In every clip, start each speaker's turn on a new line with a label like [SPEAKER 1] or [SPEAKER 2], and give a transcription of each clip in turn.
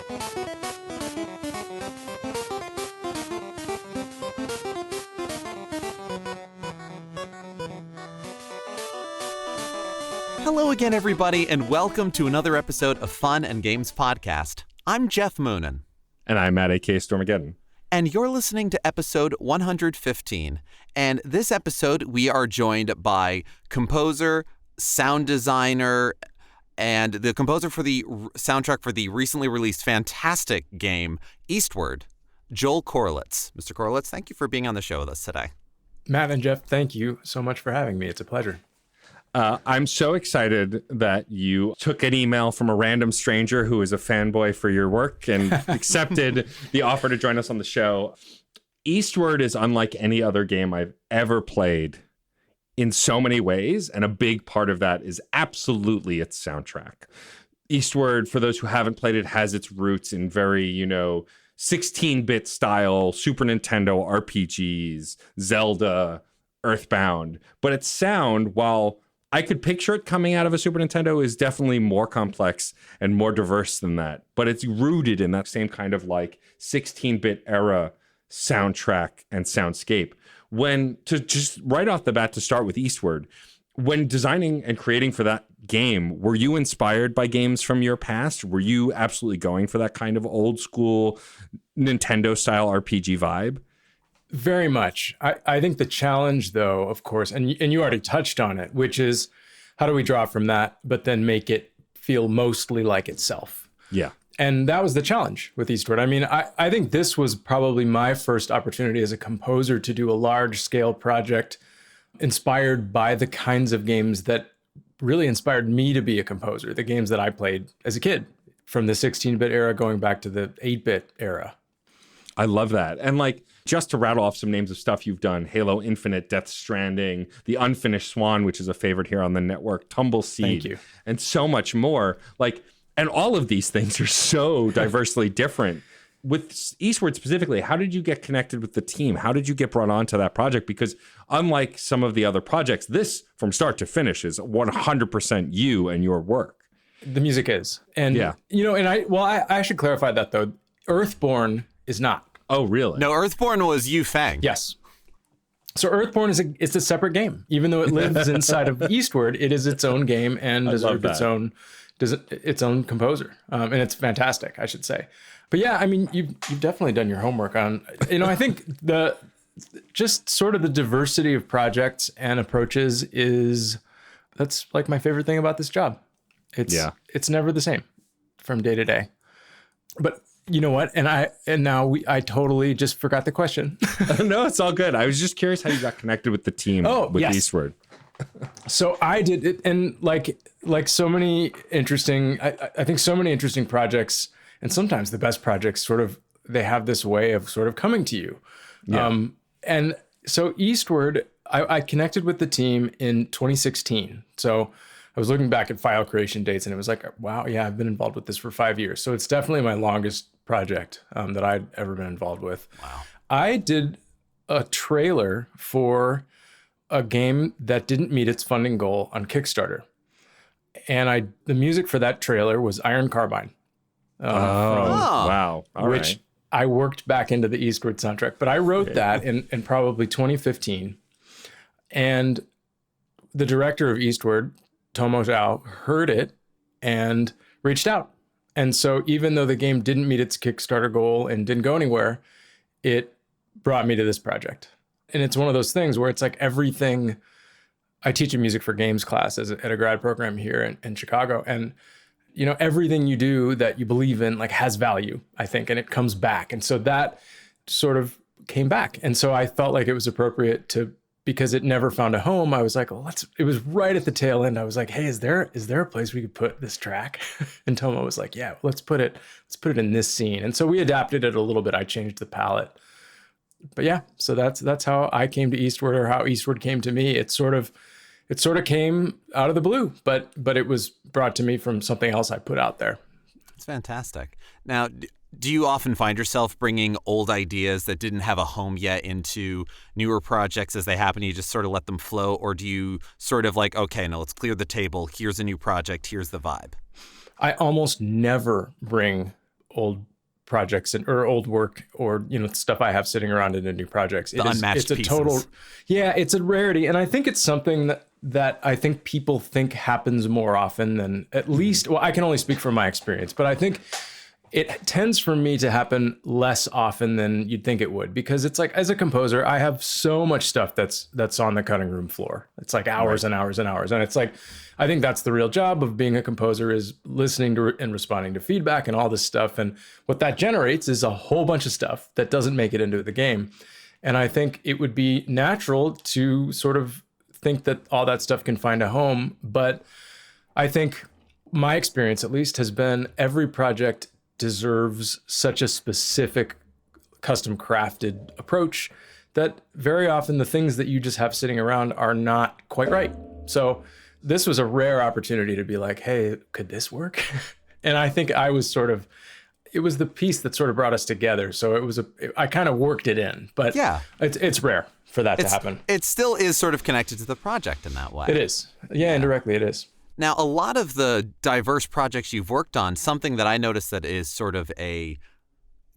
[SPEAKER 1] Hello again, everybody, and welcome to another episode of Fun and Games Podcast. I'm Geoff Moonen.
[SPEAKER 2] And I'm Matt, a.k.a. Stormageddon.
[SPEAKER 1] And you're listening to episode 115. And this episode, we are joined by composer, sound designer, and the composer for the soundtrack for the recently released fantastic game, Eastward, Joel Corelitz. Mr. Corelitz, thank you for being on the show with us today.
[SPEAKER 3] Matt and Geoff, thank you so much for having me. It's a pleasure.
[SPEAKER 2] I'm so excited that you took an email from a random stranger who is a fanboy for your work and accepted the offer to join us on the show. Eastward is unlike any other game I've ever played in so many ways, and a big part of that is absolutely its soundtrack. Eastward, for those who haven't played it, has its roots in very, 16-bit style Super Nintendo RPGs, Zelda, Earthbound. But its sound, while I could picture it coming out of a Super Nintendo, is definitely more complex and more diverse than that. But it's rooted in that same kind of 16-bit era soundtrack and soundscape. To just right off the bat to start with Eastward, when designing and creating for that game, were you inspired by games from your past? Were you absolutely going for that kind of old school Nintendo style RPG vibe?
[SPEAKER 3] Very much. I think the challenge, though, of course, and you already touched on it, which is how do we draw from that, but then make it feel mostly like itself?
[SPEAKER 2] Yeah.
[SPEAKER 3] And that was the challenge with Eastward. I mean, I think this was probably my first opportunity as a composer to do a large-scale project inspired by the kinds of games that really inspired me to be a composer, the games that I played as a kid, from the 16-bit era going back to the 8-bit era.
[SPEAKER 2] I love that. And just to rattle off some names of stuff you've done: Halo Infinite, Death Stranding, The Unfinished Swan, which is a favorite here on the network, Tumbleseed,
[SPEAKER 3] Thank you.
[SPEAKER 2] And so much more. And all of these things are so diversely different. With Eastward specifically, how did you get connected with the team? How did you get brought onto that project? Because unlike some of the other projects, this from start to finish is 100% you and your work.
[SPEAKER 3] The music is. And,
[SPEAKER 2] yeah.
[SPEAKER 3] I should clarify that, though. Earthborn is not.
[SPEAKER 2] Oh, really?
[SPEAKER 1] No, Earthborn was Yu Feng.
[SPEAKER 3] Yes. So Earthborn it's a separate game. Even though it lives inside of Eastward, it is its own game and deserves its own composer. And it's fantastic, I should say. But yeah, I mean, you've definitely done your homework on, I think just sort of the diversity of projects and approaches that's my favorite thing about this job. It's never the same from day to day. But you know what? I totally just forgot the question.
[SPEAKER 2] No, it's all good. I was just curious how you got connected with the team with Eastward.
[SPEAKER 3] So I did it, and like so many interesting, I think so many interesting projects, and sometimes the best projects they have this way of sort of coming to you.
[SPEAKER 2] Yeah.
[SPEAKER 3] And so Eastward, I connected with the team in 2016. So I was looking back at file creation dates, and it was like, wow, yeah, I've been involved with this for 5 years. So it's definitely my longest project that I'd ever been involved with.
[SPEAKER 1] Wow.
[SPEAKER 3] I did a trailer for a game that didn't meet its funding goal on Kickstarter. And the music for that trailer was Iron Carbine.
[SPEAKER 2] Wow. All
[SPEAKER 3] which
[SPEAKER 2] right.
[SPEAKER 3] I worked back into the Eastward soundtrack. But I wrote that in probably 2015. And the director of Eastward, Tomo Zhao, heard it and reached out. And so even though the game didn't meet its Kickstarter goal and didn't go anywhere, it brought me to this project. And it's one of those things where it's like everything. I teach a music for games class at a grad program here in Chicago. And, everything you do that you believe in has value, I think, and it comes back. And so that sort of came back. And so I felt like it was appropriate because it never found a home. I was like, well, it was right at the tail end. I was like, hey, is there a place we could put this track? And Tomo was like, yeah, let's put it in this scene. And so we adapted it a little bit. I changed the palette. But yeah, so that's how I came to Eastward, or how Eastward came to me. It sort of came out of the blue, but it was brought to me from something else I put out there.
[SPEAKER 1] It's fantastic. Now, do you often find yourself bringing old ideas that didn't have a home yet into newer projects as they happen? You just sort of let them flow? Or do you sort of okay, now let's clear the table. Here's a new project. Here's the vibe.
[SPEAKER 3] I almost never bring old projects or old work or, stuff I have sitting around into new projects.
[SPEAKER 1] Unmatched
[SPEAKER 3] it's
[SPEAKER 1] pieces.
[SPEAKER 3] It's a rarity. And I think it's something that I think people think happens more often than at least, well, I can only speak from my experience, but I think it tends for me to happen less often than you'd think it would, because it's like, as a composer, I have so much stuff that's on the cutting room floor. It's like hours and hours and hours. And it's like, I think that's the real job of being a composer, is listening to and responding to feedback and all this stuff. And what that generates is a whole bunch of stuff that doesn't make it into the game. And I think it would be natural to sort of think that all that stuff can find a home. But I think my experience, at least, has been every project deserves such a specific custom crafted approach that very often the things that you just have sitting around are not quite right. So this was a rare opportunity to be like, hey, could this work? And I think it was the piece that sort of brought us together. So I kind of worked it in, but yeah, it's rare for that to happen.
[SPEAKER 1] It still is sort of connected to the project in that way.
[SPEAKER 3] It is. Yeah, indirectly it is.
[SPEAKER 1] Now, a lot of the diverse projects you've worked on, something that I noticed that is sort of a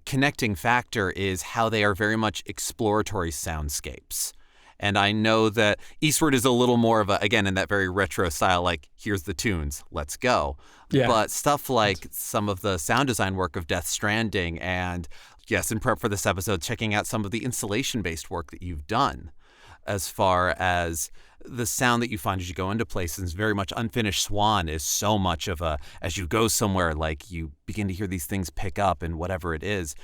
[SPEAKER 1] connecting factor is how they are very much exploratory soundscapes. And I know that Eastward is a little more of again, in that very retro style, like, here's the tunes, let's go. Yeah. But stuff like some of the sound design work of Death Stranding and, yes, in prep for this episode, checking out some of the installation-based work that you've done, as far as the sound that you find as you go into places. Very much Unfinished Swan is so much of as you go somewhere, like, you begin to hear these things pick up and whatever it is.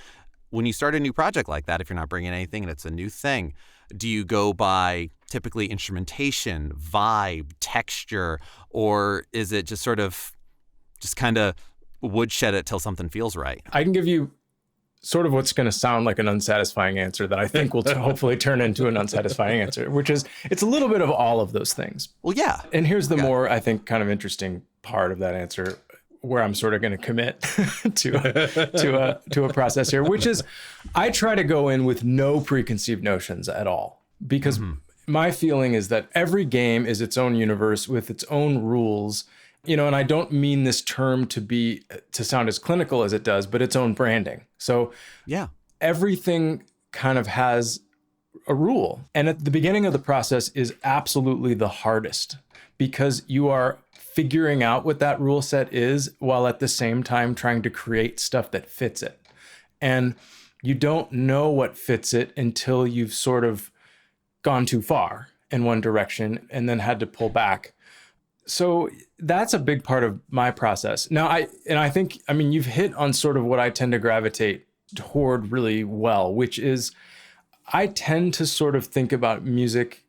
[SPEAKER 1] When you start a new project like that, if you're not bringing anything and it's a new thing, do you go by typically instrumentation, vibe, texture, or is it just sort of just kind of woodshed it till something feels right?
[SPEAKER 3] I can give you sort of what's going to sound like an unsatisfying answer that I think will hopefully turn into an unsatisfying answer, which is it's a little bit of all of those things.
[SPEAKER 1] Well, yeah.
[SPEAKER 3] And here's the more, I think, kind of interesting part of that answer, where I'm sort of going to commit to a process here, which is I try to go in with no preconceived notions at all, because my feeling is that every game is its own universe with its own rules. And I don't mean this term to sound as clinical as it does, but its own branding. So yeah, everything kind of has a rule. And at the beginning of the process is absolutely the hardest, because you are figuring out what that rule set is while at the same time trying to create stuff that fits it. And you don't know what fits it until you've sort of gone too far in one direction and then had to pull back. So that's a big part of my process. Now, I think you've hit on sort of what I tend to gravitate toward really well, which is I tend to sort of think about music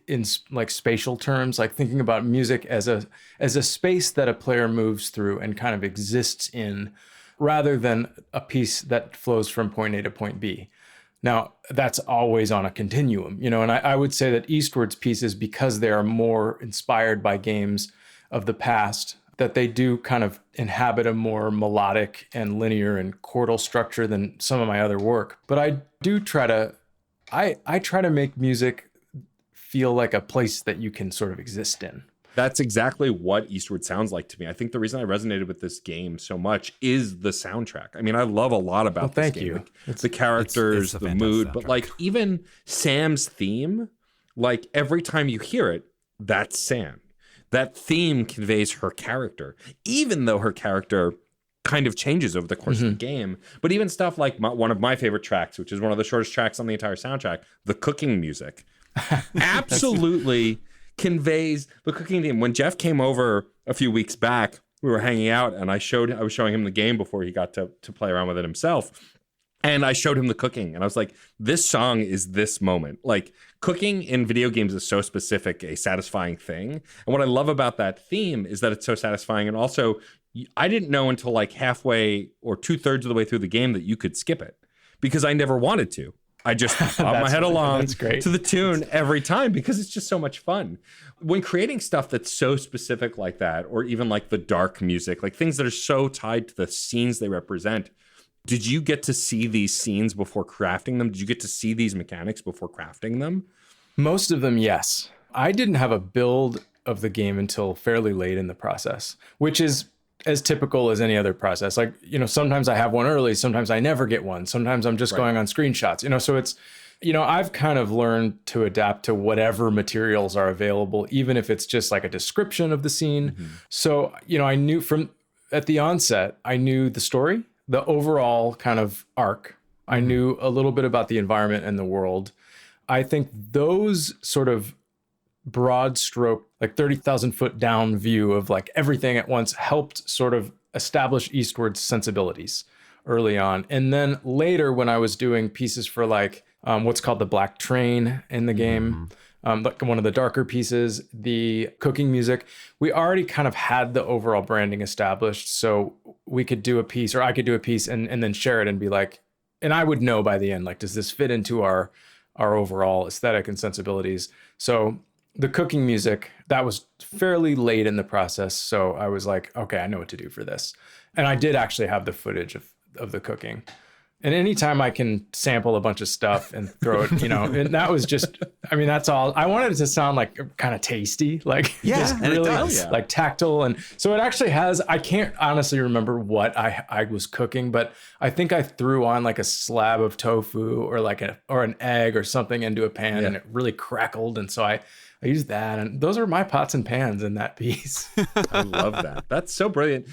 [SPEAKER 3] in like spatial terms, like thinking about music as a space that a player moves through and kind of exists in, rather than a piece that flows from point A to point B. Now, that's always on a continuum, and I would say that Eastward's pieces, because they are more inspired by games of the past, that they do kind of inhabit a more melodic and linear and chordal structure than some of my other work. But I do try to make music feel like a place that you can sort of exist in.
[SPEAKER 2] That's exactly what Eastward sounds like to me. I think the reason I resonated with this game so much is the soundtrack. I mean, I love a lot about this game. Thank you. Like, the characters, the mood, but like even Sam's theme, like every time you hear it, that's Sam. That theme conveys her character, even though her character kind of changes over the course of the game. But even stuff like one of my favorite tracks, which is one of the shortest tracks on the entire soundtrack, the cooking music, absolutely conveys the cooking theme. When Geoff came over a few weeks back, we were hanging out and I was showing him the game before he got to play around with it himself. And I showed him the cooking and I was like, this song is this moment. Like, cooking in video games is so specific, a satisfying thing. And what I love about that theme is that it's so satisfying. And also, I didn't know until like halfway or 2/3 of the way through the game that you could skip it, because I never wanted to. I just bob my head along to the tune every time, because it's just so much fun. When creating stuff that's so specific like that, or even like the dark music, like things that are so tied to the scenes they represent, did you get to see these scenes before crafting them? Did you get to see these mechanics before crafting them?
[SPEAKER 3] Most of them, yes. I didn't have a build of the game until fairly late in the process, which is as typical as any other process. Like, sometimes I have one early, sometimes I never get one. Sometimes I'm just going on screenshots, so it's, I've kind of learned to adapt to whatever materials are available, even if it's just like a description of the scene. Mm-hmm. So, I knew at the onset, I knew the story, the overall kind of arc. I knew a little bit about the environment and the world. I think those sort of broad stroke, like 30,000 foot down view of like everything at once helped sort of establish Eastward's sensibilities early on. And then later when I was doing pieces for like what's called the Black Train in the game, like one of the darker pieces, the cooking music, we already kind of had the overall branding established. So we could do a piece, or I could do a piece and then share it and be like, and I would know by the end, like, does this fit into our overall aesthetic and sensibilities? So the cooking music, that was fairly late in the process. So I was like, okay, I know what to do for this. And I did actually have the footage of the cooking. And anytime I can sample a bunch of stuff and throw it, and that was just, that's all. I wanted it to sound like kind of tasty, like just really like tactile. And so it actually has, I can't honestly remember what I was cooking, but I think I threw on like a slab of tofu or like an egg or something into a pan and it really crackled. And so I used that, and those are my pots and pans in that piece.
[SPEAKER 2] I love that. That's so brilliant.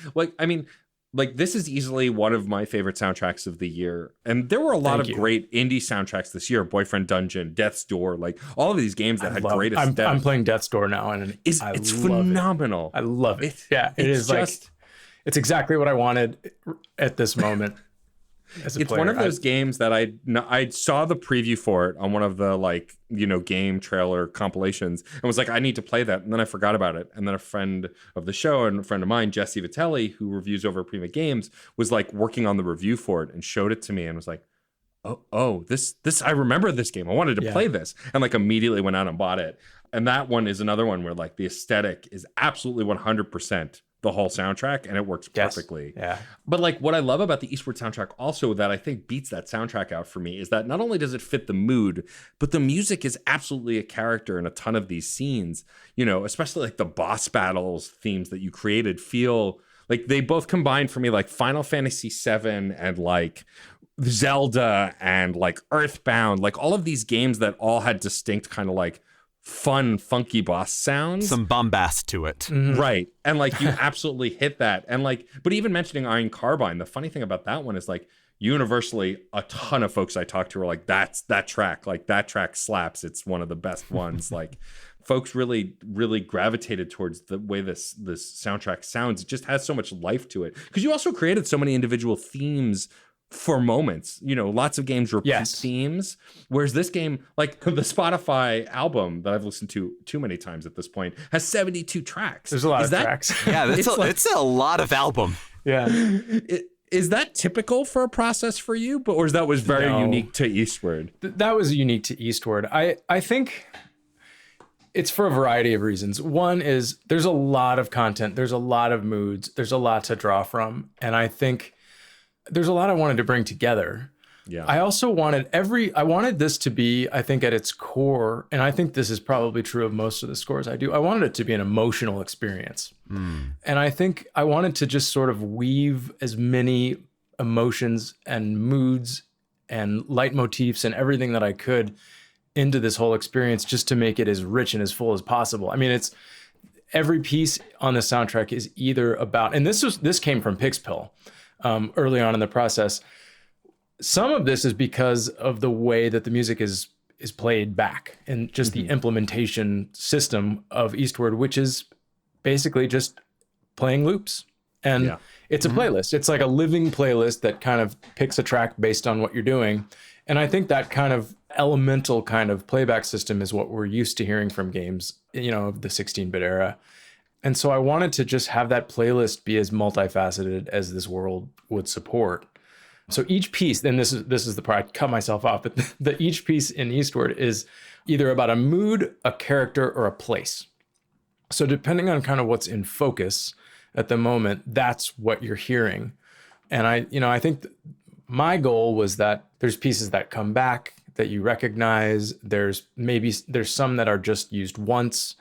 [SPEAKER 2] Like, this is easily one of my favorite soundtracks of the year. And there were a lot of great indie soundtracks this year. Boyfriend Dungeon, Death's Door, like all of these games that had great aesthetics.
[SPEAKER 3] I'm playing Death's Door now, and it's
[SPEAKER 2] phenomenal.
[SPEAKER 3] I love it. It is just, like, it's exactly what I wanted at this moment.
[SPEAKER 2] It's one of those games that I saw the preview for it on one of the game trailer compilations and was like, I need to play that. And then I forgot about it. And then a friend of the show and a friend of mine, Jesse Vitelli, who reviews over Prima Games, was like working on the review for it and showed it to me and was like, oh, this, I remember this game. I wanted to play this, and like immediately went out and bought it. And that one is another one where like the aesthetic is absolutely 100% the whole soundtrack, and it works perfectly.
[SPEAKER 3] Yeah.
[SPEAKER 2] But like what I love about the Eastward soundtrack also that I think beats that soundtrack out for me is that not only does it fit the mood, but the music is absolutely a character in a ton of these scenes, especially like the boss battles themes that you created feel like they both combine for me, like Final Fantasy VII and like Zelda and like Earthbound, like all of these games that all had distinct kind of like fun, funky boss sounds.
[SPEAKER 1] Some bombast to it.
[SPEAKER 2] Mm-hmm. Right. And like you absolutely hit that. And like, but even mentioning Iron Carbine, the funny thing about that one is like universally a ton of folks I talked to are like, that track slaps. It's one of the best ones. Like folks really, really gravitated towards the way this soundtrack sounds. It just has so much life to it. Because you also created so many individual themes for moments, lots of games repeat themes, whereas this game, like the Spotify album that I've listened to too many times at this point, has 72 tracks.
[SPEAKER 3] There's a lot of tracks.
[SPEAKER 1] Yeah, it's a lot of album.
[SPEAKER 3] Yeah.
[SPEAKER 2] Is that typical for a process for you, or is that was very unique to Eastward?
[SPEAKER 3] That was unique to Eastward. I think it's for a variety of reasons. One is there's a lot of content, there's a lot of moods, there's a lot to draw from, and I think there's a lot I wanted to bring together.
[SPEAKER 2] Yeah.
[SPEAKER 3] I also wanted I wanted this to be, I think at its core, and I think this is probably true of most of the scores I do, I wanted it to be an emotional experience. And I think I wanted to just sort of weave as many emotions and moods and leitmotifs and everything that I could into this whole experience just to make it as rich and as full as possible. It's every piece on the soundtrack is either about, and this came from Pixpill. Early on in the process. Some of this is because of the way that the music is played back and just the implementation system of Eastward, which is basically just playing loops. And it's a playlist. It's like a living playlist that kind of picks a track based on what you're doing. And I think that kind of elemental kind of playback system is what we're used to hearing from games, of the 16-bit era. And so I wanted to just have that playlist be as multifaceted as this world would support. So each piece, and this is the part I cut myself off, but each piece in Eastward is either about a mood, a character, or a place. So depending on kind of what's in focus at the moment, that's what you're hearing. And I think my goal was that there's pieces that come back that you recognize. There's some that are just used once.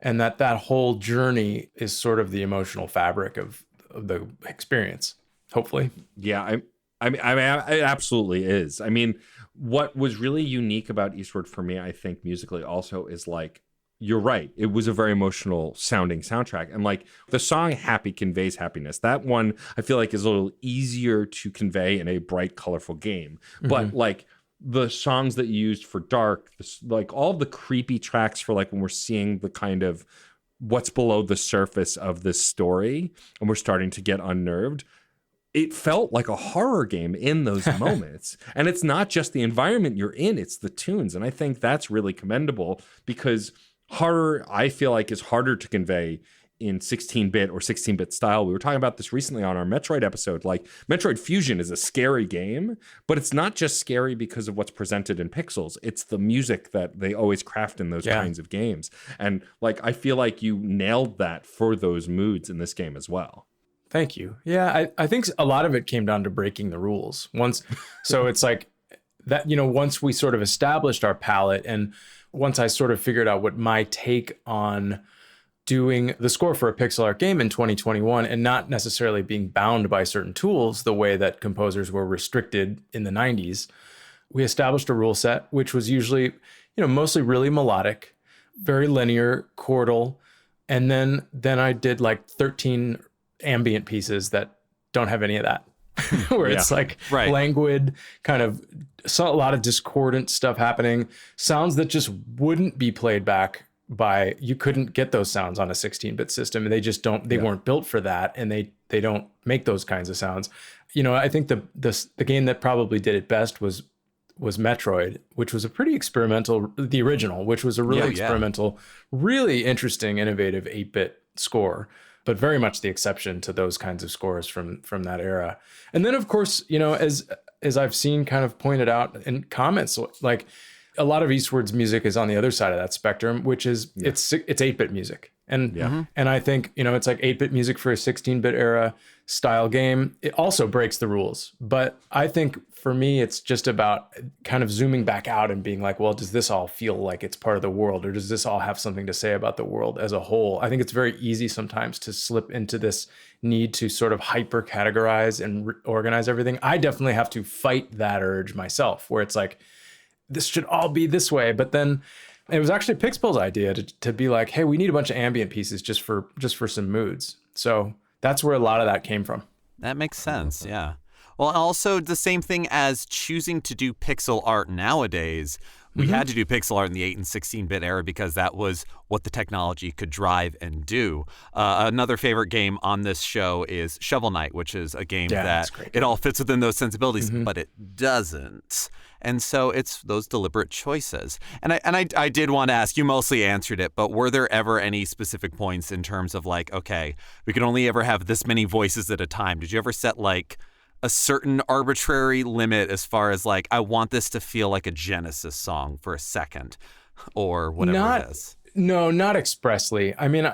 [SPEAKER 3] And that whole journey is sort of the emotional fabric of the experience, hopefully.
[SPEAKER 2] Yeah, I mean, it absolutely is. I mean, what was really unique about Eastward for me, I think, musically also is like, you're right. It was a very emotional sounding soundtrack. And like the song Happy conveys happiness. That one I feel like is a little easier to convey in a bright, colorful game. But like the songs that you used for Dark, like all the creepy tracks for like when we're seeing the kind of what's below the surface of this story and we're starting to get unnerved, it felt like a horror game in those moments. And it's not just the environment you're in, it's the tunes. And I think that's really commendable because horror, I feel like, is harder to convey in 16-bit or 16-bit style. We were talking about this recently on our Metroid episode. Like, Metroid Fusion is a scary game, but it's not just scary because of what's presented in pixels. It's the music that they always craft in those kinds of games. And, like, I feel like you nailed that for those moods in this game as well.
[SPEAKER 3] Thank you. Yeah, I think a lot of it came down to breaking the rules. So it's like that, once we sort of established our palette and once I sort of figured out what my take on doing the score for a pixel art game in 2021 and not necessarily being bound by certain tools the way that composers were restricted in the 90s, we established a rule set, which was usually, mostly really melodic, very linear, chordal. And then I did like 13 ambient pieces that don't have any of that. Where it's like languid, kind of a lot of discordant stuff happening, sounds that just wouldn't be played back by, you couldn't get those sounds on a 16-bit system, and they just don't, they weren't built for that, and they don't make those kinds of sounds. I think the game that probably did it best was Metroid, which was a pretty experimental, the original, which was a really experimental, really interesting, innovative 8-bit score, but very much the exception to those kinds of scores from that era. And then, of course, as I've seen kind of pointed out in comments, like a lot of Eastward's music is on the other side of that spectrum, which is it's 8-bit music. And and I think, it's like 8-bit music for a 16-bit era style game. It also breaks the rules. But I think for me, it's just about kind of zooming back out and being like, well, does this all feel like it's part of the world, or does this all have something to say about the world as a whole? I think it's very easy sometimes to slip into this need to sort of hyper categorize and organize everything. I definitely have to fight that urge myself, where it's like, this should all be this way. But then it was actually Pixpel's idea to be like, hey, we need a bunch of ambient pieces just for some moods. So that's where a lot of that came from.
[SPEAKER 1] That makes sense. Yeah. Well, also the same thing as choosing to do pixel art nowadays. We had to do pixel art in the 8 and 16-bit era because that was what the technology could drive and do. Another favorite game on this show is Shovel Knight, which is a game that it all fits within those sensibilities, but it doesn't. And so it's those deliberate choices. And I did want to ask, you mostly answered it, but were there ever any specific points in terms of like, okay, we can only ever have this many voices at a time? Did you ever set like a certain arbitrary limit as far as like, I want this to feel like a Genesis song for a second or whatever it is?
[SPEAKER 3] No, not expressly. I mean,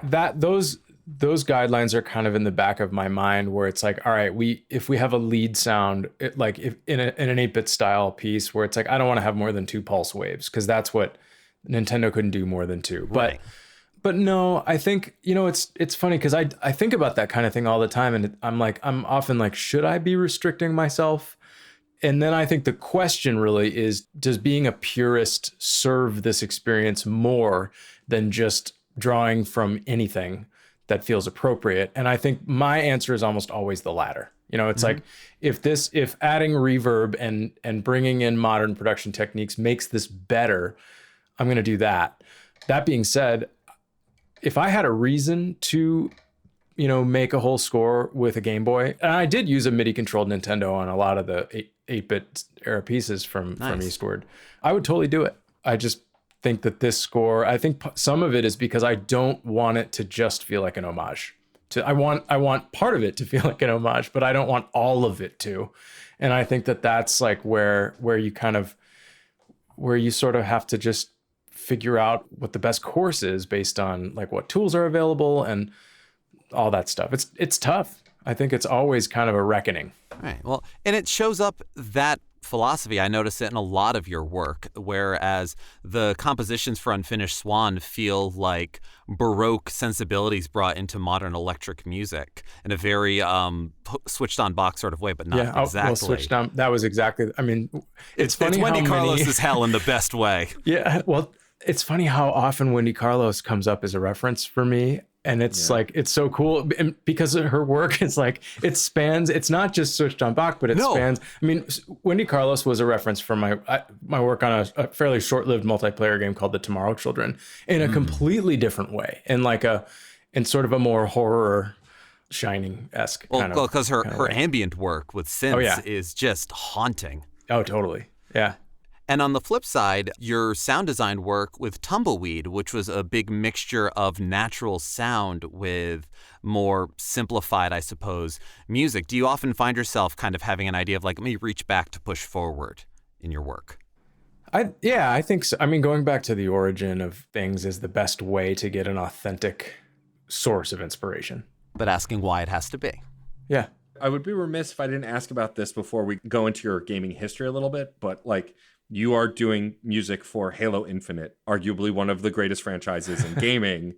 [SPEAKER 3] those guidelines are kind of in the back of my mind, where it's like, all right, if we have a lead sound, like if in an 8-bit style piece where it's like, I don't want to have more than 2 pulse waves, because that's what Nintendo couldn't do, more than 2.
[SPEAKER 1] Right.
[SPEAKER 3] But no, I think, it's funny because I think about that kind of thing all the time, and I'm often like, should I be restricting myself? And then I think the question really is, does being a purist serve this experience more than just drawing from anything that feels appropriate? And I think my answer is almost always the latter. It's like, if adding reverb and bringing in modern production techniques makes this better, I'm going to do that. That being said, if I had a reason to, make a whole score with a Game Boy, and I did use a MIDI controlled Nintendo on a lot of the 8-bit era pieces from Eastward, I would totally do it. I just think that this score, I think some of it is because I don't want it to just feel like an homage. I want part of it to feel like an homage, but I don't want all of it to. And I think that that's like where you sort of have to just figure out what the best course is based on like what tools are available and all that stuff. It's tough. I think it's always kind of a reckoning.
[SPEAKER 1] Right. Well, and it shows up that philosophy. I notice it in a lot of your work, whereas the compositions for Unfinished Swan feel like Baroque sensibilities brought into modern electric music in a very switched on Bach sort of way, but not exactly.
[SPEAKER 3] Well, switched on. That was exactly. I mean, it's funny
[SPEAKER 1] Wendy
[SPEAKER 3] how
[SPEAKER 1] Carlos is hell in the best way.
[SPEAKER 3] Yeah. Well, it's funny how often Wendy Carlos comes up as a reference for me. And it's like, it's so cool. And because of her work, it's like, it spans, it's not just switched on Bach, but it spans. I mean, Wendy Carlos was a reference for my work on a fairly short-lived multiplayer game called The Tomorrow Children in a completely different way. In sort of a more horror Shining-esque kind of.
[SPEAKER 1] Well, because her ambient work with synths is just haunting.
[SPEAKER 3] Oh, totally. Yeah.
[SPEAKER 1] And on the flip side, your sound design work with Tumbleweed, which was a big mixture of natural sound with more simplified, I suppose, music. Do you often find yourself kind of having an idea of like, let me reach back to push forward in your work?
[SPEAKER 3] I think so. I mean, going back to the origin of things is the best way to get an authentic source of inspiration.
[SPEAKER 1] But asking why it has to be.
[SPEAKER 3] Yeah.
[SPEAKER 2] I would be remiss if I didn't ask about this before we go into your gaming history a little bit, but like, you are doing music for Halo Infinite, arguably one of the greatest franchises in gaming,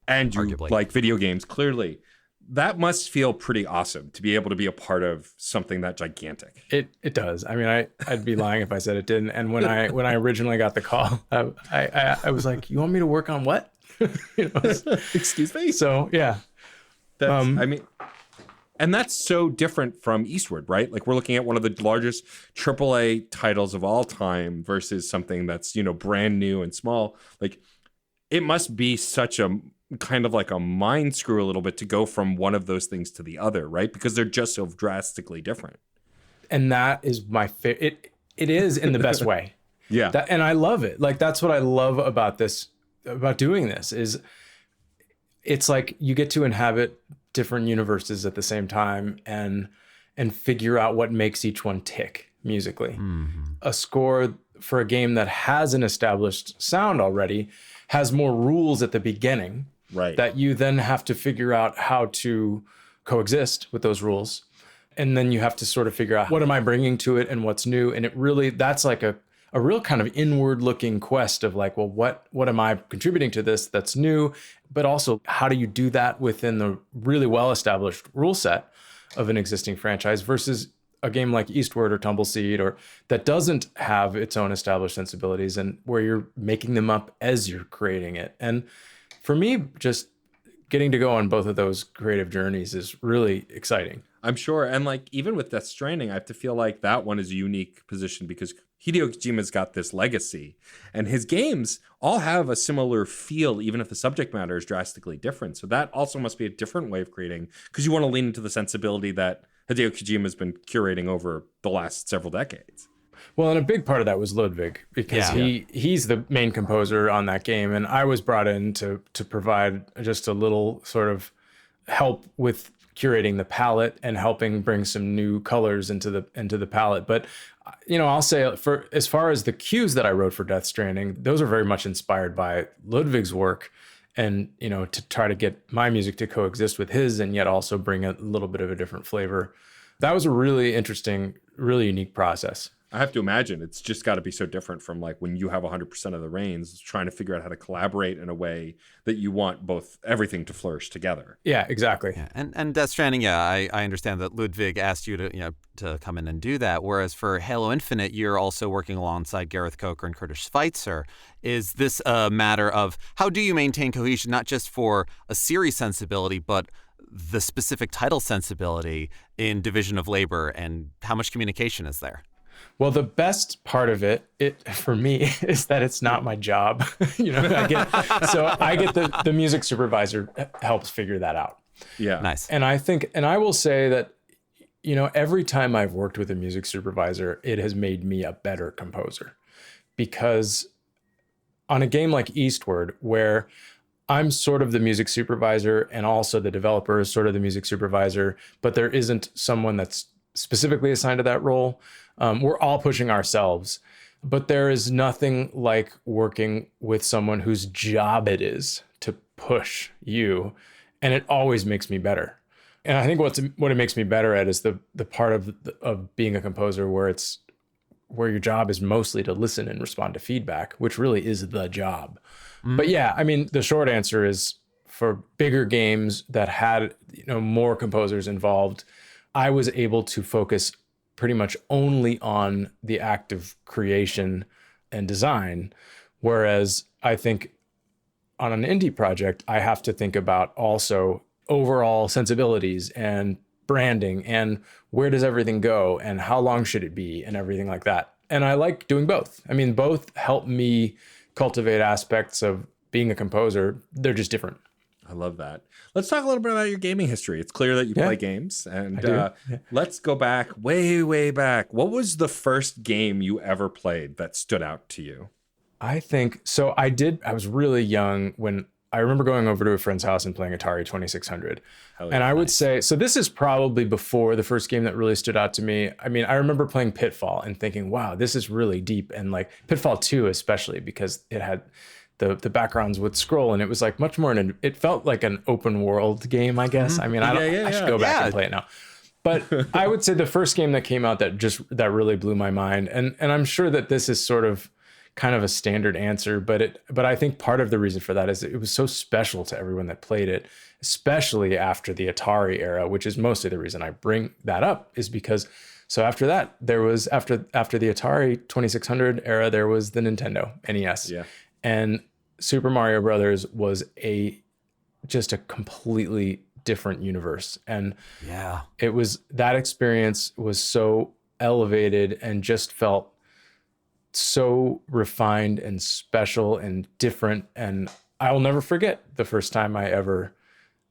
[SPEAKER 2] and you like video games, clearly. That must feel pretty awesome to be able to be a part of something that gigantic.
[SPEAKER 3] It does. I mean, I'd be lying if I said it didn't. And when I originally got the call, I was like, "You want me to work on what?"
[SPEAKER 2] Excuse me.
[SPEAKER 3] So yeah,
[SPEAKER 2] and that's so different from Eastward, right? Like we're looking at one of the largest AAA titles of all time versus something that's, brand new and small. Like it must be such a kind of like a mind screw a little bit to go from one of those things to the other, right? Because they're just so drastically different.
[SPEAKER 3] And that is my favorite. It is in the best way.
[SPEAKER 2] Yeah.
[SPEAKER 3] And I love it. Like that's what I love about doing this is it's like you get to inhabit different universes at the same time and figure out what makes each one tick musically. Mm-hmm. A score for a game that has an established sound already has more rules at the beginning,
[SPEAKER 2] right,
[SPEAKER 3] that you then have to figure out how to coexist with those rules. And then you have to sort of figure out what am I bringing to it and what's new. And it really, that's like a real kind of inward looking quest of like, well, what am I contributing to this that's new? But also, how do you do that within the really well-established rule set of an existing franchise versus a game like Eastward or Tumbleseed or that doesn't have its own established sensibilities and where you're making them up as you're creating it. And for me, just getting to go on both of those creative journeys is really exciting.
[SPEAKER 2] I'm sure. And like, even with Death Stranding, I have to feel like that one is a unique position because Hideo Kojima's got this legacy and his games all have a similar feel, even if the subject matter is drastically different. So that also must be a different way of creating because you want to lean into the sensibility that Hideo Kojima has been curating over the last several decades.
[SPEAKER 3] Well, and a big part of that was Ludwig because he's the main composer on that game. And I was brought in to provide just a little sort of help with curating the palette and helping bring some new colors into the palette. But I'll say for as far as the cues that I wrote for Death Stranding, those are very much inspired by Ludwig's work and, to try to get my music to coexist with his and yet also bring a little bit of a different flavor. That was a really interesting, really unique process.
[SPEAKER 2] I have to imagine it's just got to be so different from like when you have 100% of the reins, trying to figure out how to collaborate in a way that you want both everything to flourish together.
[SPEAKER 3] Yeah, exactly.
[SPEAKER 1] Yeah. And Death Stranding, I understand that Ludwig asked you to come in and do that. Whereas for Halo Infinite, you're also working alongside Gareth Coker and Curtis Schweitzer. Is this a matter of how do you maintain cohesion, not just for a series sensibility, but the specific title sensibility in Division of Labor, and how much communication is there?
[SPEAKER 3] Well, the best part of it for me is that it's not my job. I get the music supervisor helps figure that out.
[SPEAKER 2] Yeah.
[SPEAKER 1] Nice.
[SPEAKER 3] And I will say that, every time I've worked with a music supervisor, it has made me a better composer because on a game like Eastward, where I'm sort of the music supervisor and also the developer is sort of the music supervisor, but there isn't someone that's specifically assigned to that role. We're all pushing ourselves, but there is nothing like working with someone whose job it is to push you, and it always makes me better. And I think what it makes me better at is the part of being a composer where it's where your job is mostly to listen and respond to feedback, which really is the job. But yeah, I mean, the short answer is for bigger games that had, more composers involved, I was able to focus pretty much only on the act of creation and design. Whereas I think on an indie project, I have to think about also overall sensibilities and branding and where does everything go and how long should it be and everything like that. And I like doing both. I mean, both help me cultivate aspects of being a composer. They're just different.
[SPEAKER 2] I love that. Let's talk a little bit about your gaming history. It's clear that you play games, and let's go back, way, way back. What was the first game you ever played that stood out to you?
[SPEAKER 3] I think so. I was really young when I remember going over to a friend's house and playing Atari 2600. And I would say, so this is probably before the first game that really stood out to me. I mean, I remember playing Pitfall and thinking, wow, this is really deep. And like Pitfall 2, especially because it had the backgrounds would scroll and it was like much more, it felt like an open world game, I guess. I mean, I should go back and play it now. But I would say the first game that came out that really blew my mind. And I'm sure that this is sort of kind of a standard answer, but I think part of the reason for that is it was so special to everyone that played it, especially after the Atari era, which is mostly the reason I bring that up, is because so after that, there was after the Atari 2600 era, there was the Nintendo NES. Yeah. And Super Mario Brothers was just a completely different universe. And that experience was so elevated and just felt so refined and special and different. And I will never forget the first time I ever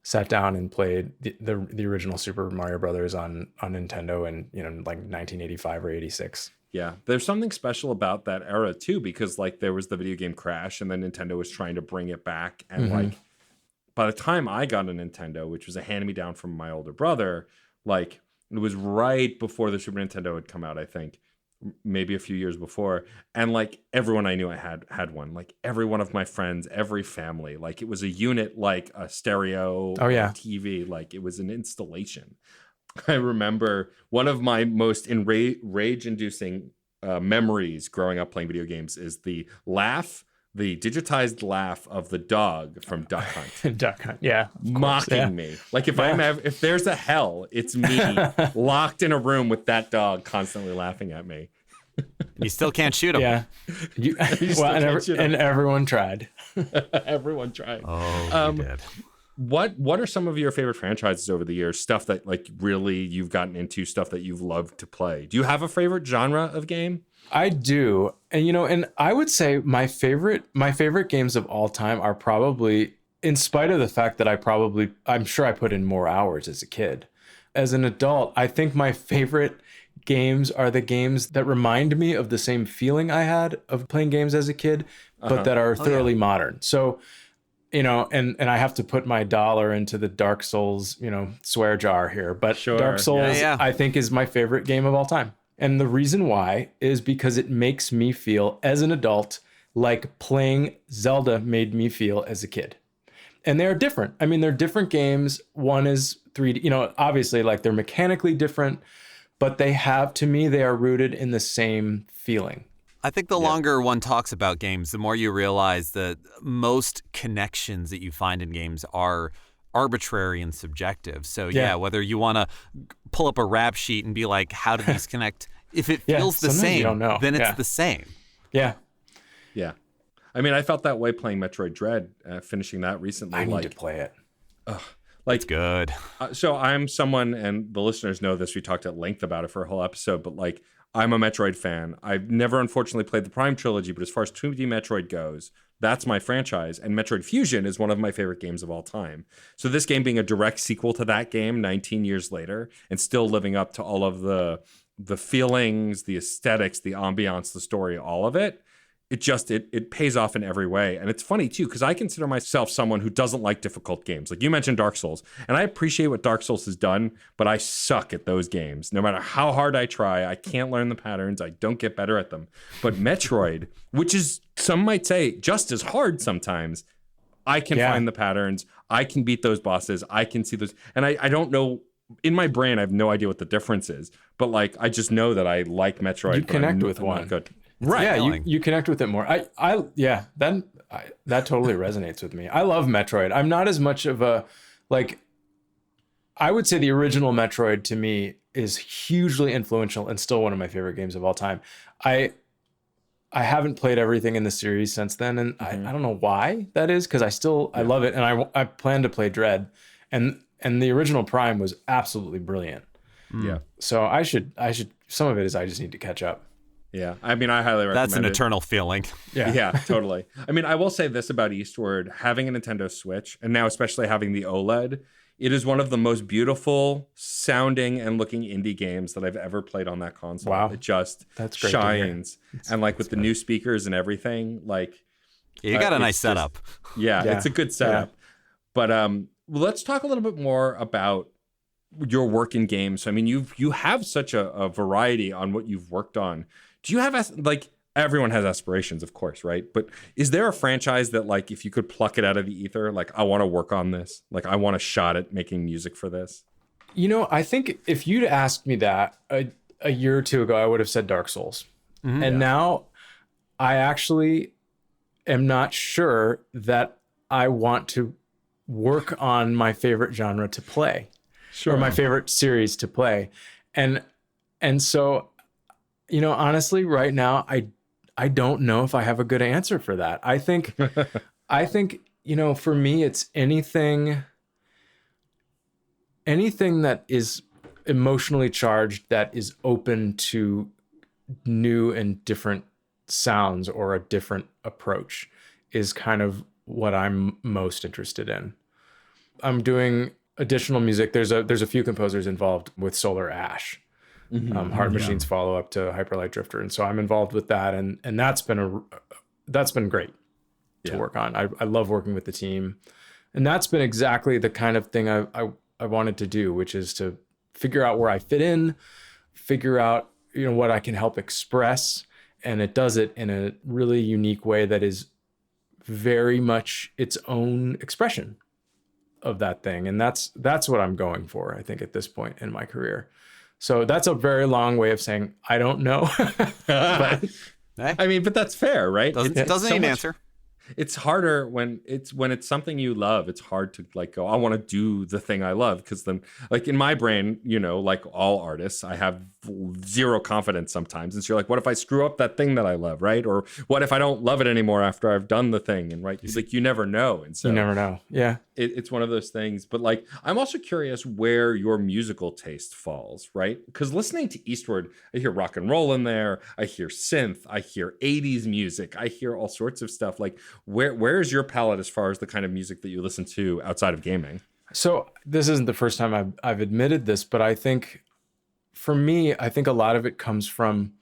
[SPEAKER 3] sat down and played the original Super Mario Brothers on Nintendo in like 1985 or 86.
[SPEAKER 2] Yeah, there's something special about that era too, because like there was the video game crash and then Nintendo was trying to bring it back. And like by the time I got a Nintendo, which was a hand-me-down from my older brother, like it was right before the Super Nintendo had come out, I think, maybe a few years before. And like everyone I knew I had one, like every one of my friends, every family, like it was a unit, like a stereo TV, like it was an installation. I remember one of my most rage-inducing memories growing up playing video games is the digitized laugh of the dog from Duck Hunt.
[SPEAKER 3] Duck Hunt, yeah.
[SPEAKER 2] Mocking me. Like if there's a hell, it's me locked in a room with that dog constantly laughing at me.
[SPEAKER 1] You still can't shoot him.
[SPEAKER 3] Yeah. And everyone tried.
[SPEAKER 2] Everyone tried.
[SPEAKER 1] Oh, you did.
[SPEAKER 2] What are some of your favorite franchises over the years? Stuff that like really you've gotten into, stuff that you've loved to play. Do you have a favorite genre of game?
[SPEAKER 3] I do. And and I would say my favorite games of all time are probably, in spite of the fact that I'm sure I put in more hours as a kid. As an adult, I think my favorite games are the games that remind me of the same feeling I had of playing games as a kid, but that are thoroughly modern. So and I have to put my dollar into the Dark Souls, swear jar here. But Dark Souls, I think, is my favorite game of all time. And the reason why is because it makes me feel, as an adult, like playing Zelda made me feel as a kid. And they're different. I mean, they're different games. One is 3D, obviously, like they're mechanically different, but they are rooted in the same feeling.
[SPEAKER 1] I think the longer one talks about games, the more you realize that most connections that you find in games are arbitrary and subjective. So whether you want to pull up a rap sheet and be like, how do these connect? If it feels the same, then it's the same.
[SPEAKER 3] Yeah.
[SPEAKER 2] Yeah. I mean, I felt that way playing Metroid Dread, finishing that recently.
[SPEAKER 3] I need to play it.
[SPEAKER 1] It's good.
[SPEAKER 2] So I'm someone, and the listeners know this, we talked at length about it for a whole episode, but like, I'm a Metroid fan. I've never, unfortunately, played the Prime trilogy, but as far as 2D Metroid goes, that's my franchise. And Metroid Fusion is one of my favorite games of all time. So this game being a direct sequel to that game 19 years later and still living up to all of the feelings, the aesthetics, the ambiance, the story, all of it, it pays off in every way. And it's funny too, because I consider myself someone who doesn't like difficult games. Like you mentioned Dark Souls, and I appreciate what Dark Souls has done, but I suck at those games. No matter how hard I try, I can't learn the patterns. I don't get better at them. But Metroid, which is, some might say, just as hard sometimes, I can find the patterns. I can beat those bosses. I can see those. And I don't know in my brain, I have no idea what the difference is, but like I just know that I like Metroid.
[SPEAKER 3] You connect with one.
[SPEAKER 2] Good.
[SPEAKER 3] Right. Yeah, you connect with it more. That totally resonates with me. I love Metroid. I'm not as much of a, like, I would say the original Metroid to me is hugely influential and still one of my favorite games of all time. I haven't played everything in the series since then, and I don't know why that is, because I love it, and I plan to play Dread, and the original Prime was absolutely brilliant.
[SPEAKER 2] Yeah.
[SPEAKER 3] So I should some of it is I just need to catch up.
[SPEAKER 2] Yeah. I mean, I highly recommend
[SPEAKER 1] That's an
[SPEAKER 2] it.
[SPEAKER 1] eternal feeling.
[SPEAKER 2] Yeah, totally. I mean, I will say this about Eastward, having a Nintendo Switch, and now especially having the OLED, it is one of the most beautiful sounding and looking indie games that I've ever played on that console.
[SPEAKER 3] Wow.
[SPEAKER 2] It just
[SPEAKER 3] That's great
[SPEAKER 2] shines. And like with the new speakers and everything, like...
[SPEAKER 1] You got a nice setup.
[SPEAKER 2] Yeah, it's a good setup. Yeah. But let's talk a little bit more about your work in games. I mean, you have such a variety on what you've worked on. Do you have, like, everyone has aspirations, of course, right? But is there a franchise that, like, if you could pluck it out of the ether, like, I want to work on this, like, I want a shot at making music for this?
[SPEAKER 3] You know, I think if you'd asked me that a year or two ago, I would have said Dark Souls. Mm-hmm. And now I actually am not sure that I want to work on my favorite genre to play, or my favorite series to play. And so, you know, honestly, right now, I don't know if I have a good answer for that. I think, you know, for me, it's anything that is emotionally charged, that is open to new and different sounds or a different approach, is kind of what I'm most interested in. I'm doing additional music. There's a few composers involved with Solar Ash. Heart Machine's follow-up to Hyperlight Drifter, and so I'm involved with that, and that's been great to work on. I love working with the team, and that's been exactly the kind of thing I wanted to do, which is to figure out where I fit in, figure out, you know, what I can help express, and it does it in a really unique way that is very much its own expression of that thing, and that's what I'm going for, I think, at this point in my career. So that's a very long way of saying I don't know. But
[SPEAKER 2] I mean, but that's fair, right?
[SPEAKER 1] Doesn't need an answer.
[SPEAKER 2] It's harder when it's something you love. It's hard to like go, I want to do the thing I love, because then, like, in my brain, you know, like all artists, I have zero confidence sometimes. And so you're like, what if I screw up that thing that I love, right? Or what if I don't love it anymore after I've done the thing? And right, it's like you never know. And so
[SPEAKER 3] you never know. Yeah,
[SPEAKER 2] it's one of those things. But like, I'm also curious where your musical taste falls, right? Because listening to Eastward, I hear rock and roll in there. I hear synth. I hear 80s music. I hear all sorts of stuff. Like, where is your palette as far as the kind of music that you listen to outside of gaming? So
[SPEAKER 3] this isn't the first time I've admitted this, but I think for me, I think a lot of it comes from,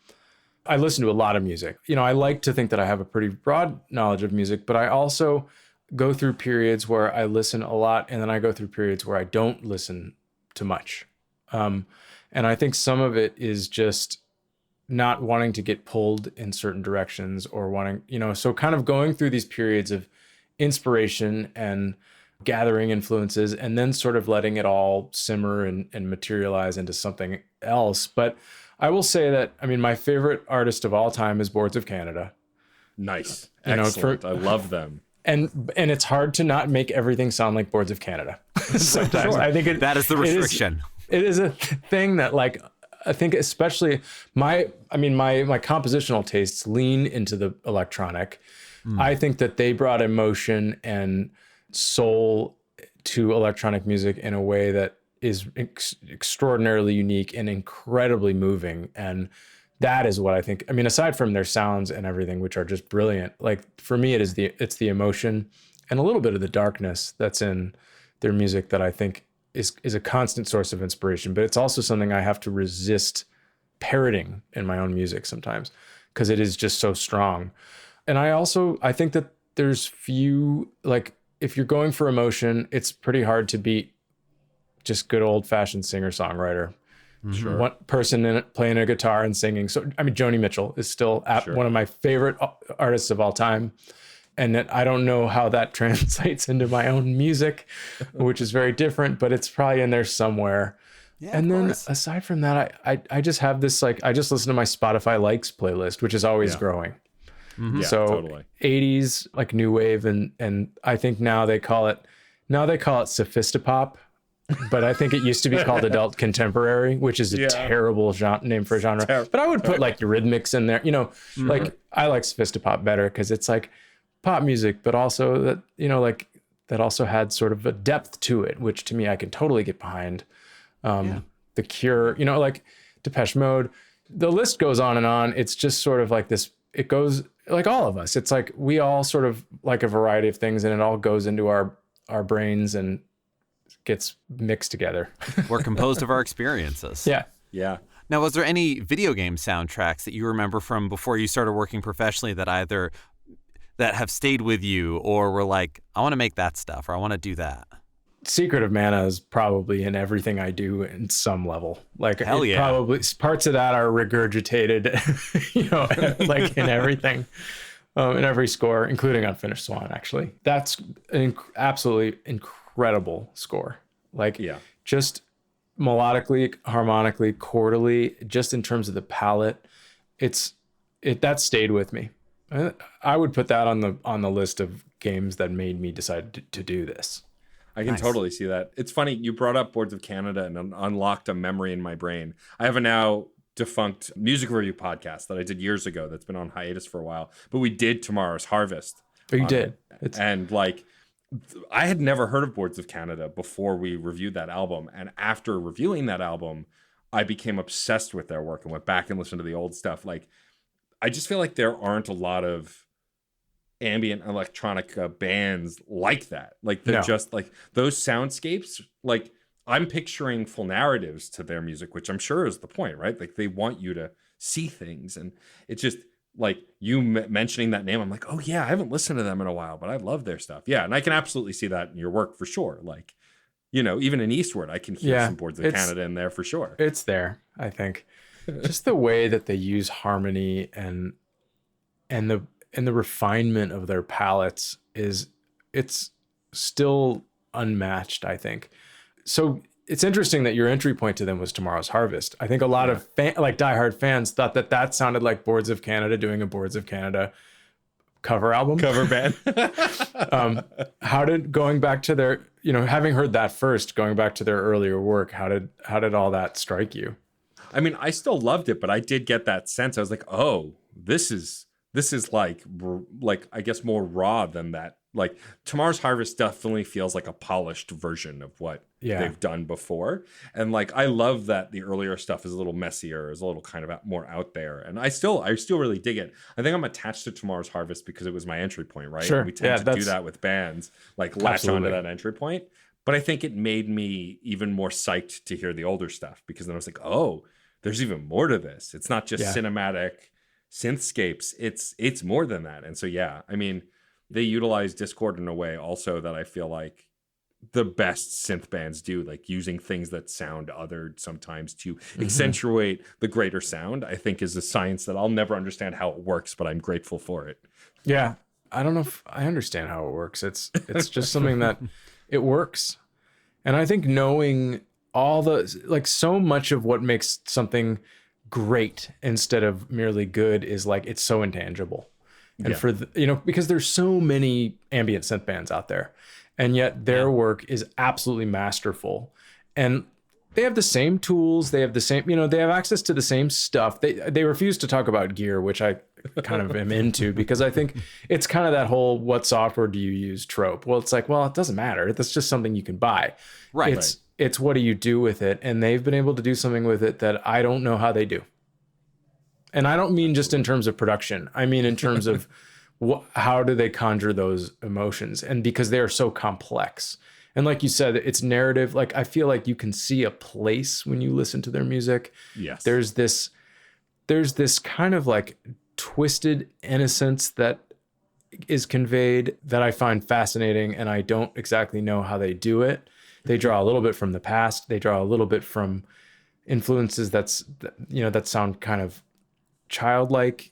[SPEAKER 3] I listen to a lot of music. You know, I like to think that I have a pretty broad knowledge of music, but I also go through periods where I listen a lot, and then I go through periods where I don't listen to much. And I think some of it is just not wanting to get pulled in certain directions, or wanting, you know, so kind of going through these periods of inspiration and gathering influences, and then sort of letting it all simmer and materialize into something else. But I will say that, I mean, my favorite artist of all time is Boards of Canada.
[SPEAKER 2] Nice. Excellent. I love them.
[SPEAKER 3] And it's hard to not make everything sound like Boards of Canada. Sometimes. Sure. I think
[SPEAKER 1] that is the restriction.
[SPEAKER 3] It is a thing that, like, I think especially my compositional tastes lean into the electronic. I think that they brought emotion and soul to electronic music in a way that is extraordinarily unique and incredibly moving. And that is what I think, I mean, aside from their sounds and everything, which are just brilliant, like, for me, it's the emotion and a little bit of the darkness that's in their music that I think is a constant source of inspiration. But it's also something I have to resist parroting in my own music sometimes, because it is just so strong. And I think that there's few, like, if you're going for emotion, it's pretty hard to beat just good old fashioned singer-songwriter. Sure. One person in it playing a guitar and singing. So, I mean, Joni Mitchell is still one of my favorite artists of all time. And that I don't know how that translates into my own music, which is very different, but it's probably in there somewhere.
[SPEAKER 1] Yeah,
[SPEAKER 3] And
[SPEAKER 1] of
[SPEAKER 3] then
[SPEAKER 1] course.
[SPEAKER 3] aside from that, I just have this, like, I just listen to my Spotify likes playlist, which is always growing.
[SPEAKER 2] Yeah,
[SPEAKER 3] So
[SPEAKER 2] totally.
[SPEAKER 3] 80s, like new wave, and I think now they call it sophistopop, but I think it used to be called adult contemporary, which is a terrible name for a genre. But I would put like Eurythmics in there, like I like sophistopop better because it's like pop music, but also that, like that also had sort of a depth to it, which to me I can totally get behind. The Cure, like Depeche Mode, the list goes on and on. It's just sort of like this, it goes like all of us. It's like we all sort of like a variety of things, and it all goes into our brains and gets mixed together.
[SPEAKER 1] We're composed of our experiences.
[SPEAKER 3] Yeah.
[SPEAKER 2] Yeah.
[SPEAKER 1] Now, was there any video game soundtracks that you remember from before you started working professionally that have stayed with you, or were like, I want to make that stuff, or I want to do that?
[SPEAKER 3] Secret of Mana is probably in everything I do in some level. Like,
[SPEAKER 1] Hell yeah.
[SPEAKER 3] Probably parts of that are regurgitated, like in everything, in every score, including Unfinished Swan. Actually, that's an absolutely incredible score. Like, just melodically, harmonically, chordally, just in terms of the palette, that stayed with me. I would put that on the list of games that made me decide to do this.
[SPEAKER 2] I can totally see that. It's funny, you brought up Boards of Canada and unlocked a memory in my brain. I have a now defunct music review podcast that I did years ago that's been on hiatus for a while, but we did Tomorrow's Harvest.
[SPEAKER 3] Oh, you did?
[SPEAKER 2] And like, I had never heard of Boards of Canada before we reviewed that album. And after reviewing that album, I became obsessed with their work and went back and listened to the old stuff. Like, I just feel like there aren't a lot of ambient electronic bands like that. Like, they're just like those soundscapes. Like, I'm picturing full narratives to their music, which I'm sure is the point, right? Like, they want you to see things. And it's just like you mentioning that name. I'm like, oh yeah, I haven't listened to them in a while, but I love their stuff. Yeah. And I can absolutely see that in your work for sure. Like, even in Eastward, I can hear some Boards of Canada in there for sure.
[SPEAKER 3] It's there, I think. Just the way that they use harmony and the refinement of their palettes it's still unmatched, I think. So it's interesting that your entry point to them was Tomorrow's Harvest. I think a lot of like diehard fans thought that sounded like Boards of Canada doing a Boards of Canada cover album,
[SPEAKER 2] cover band.
[SPEAKER 3] How did, going back to their, having heard that first, going back to their earlier work, how did all that strike you?
[SPEAKER 2] I mean, I still loved it, but I did get that sense. I was like, oh, this is like I guess more raw than that. Like, Tomorrow's Harvest definitely feels like a polished version of what they've done before. And like, I love that the earlier stuff is a little messier, is a little kind of more out there. And I still really dig it. I think I'm attached to Tomorrow's Harvest because it was my entry point, right?
[SPEAKER 3] Sure.
[SPEAKER 2] And we tend to do that with bands, like latch onto that entry point. But I think it made me even more psyched to hear the older stuff, because then I was like, oh, there's even more to this. It's not just cinematic synthscapes. It's more than that. And so, I mean, they utilize Discord in a way also that I feel like the best synth bands do, like using things that sound othered sometimes to accentuate the greater sound, I think is a science that I'll never understand how it works, but I'm grateful for it.
[SPEAKER 3] Yeah. I don't know if I understand how it works. It's just something that it works. And I think knowing all the, like, so much of what makes something great instead of merely good is like, it's so intangible. And for because there's so many ambient synth bands out there, and yet their work is absolutely masterful. And they have the same tools, they have the same, they have access to the same stuff. They refuse to talk about gear, which I kind of am into, because I think it's kind of that whole what software do you use trope. Well, it's like, well, it doesn't matter. That's just something you can buy.
[SPEAKER 1] Right.
[SPEAKER 3] It's what do you do with it? And they've been able to do something with it that I don't know how they do. And I don't mean just in terms of production. I mean in terms of how do they conjure those emotions? And because they are so complex. And like you said, it's narrative. Like, I feel like you can see a place when you listen to their music.
[SPEAKER 2] Yes.
[SPEAKER 3] There's this kind of like twisted innocence that is conveyed that I find fascinating, and I don't exactly know how they do it. They draw a little bit from the past. They draw a little bit from influences that sound kind of childlike.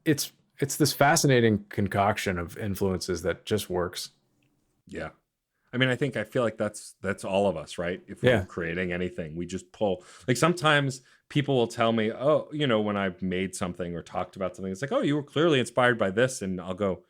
[SPEAKER 3] It's this fascinating concoction of influences that just works.
[SPEAKER 2] Yeah. I mean, I feel like that's all of us, right? If we're creating anything, we just pull. Like sometimes people will tell me, oh, when I've made something or talked about something, it's like, oh, you were clearly inspired by this. And I'll go,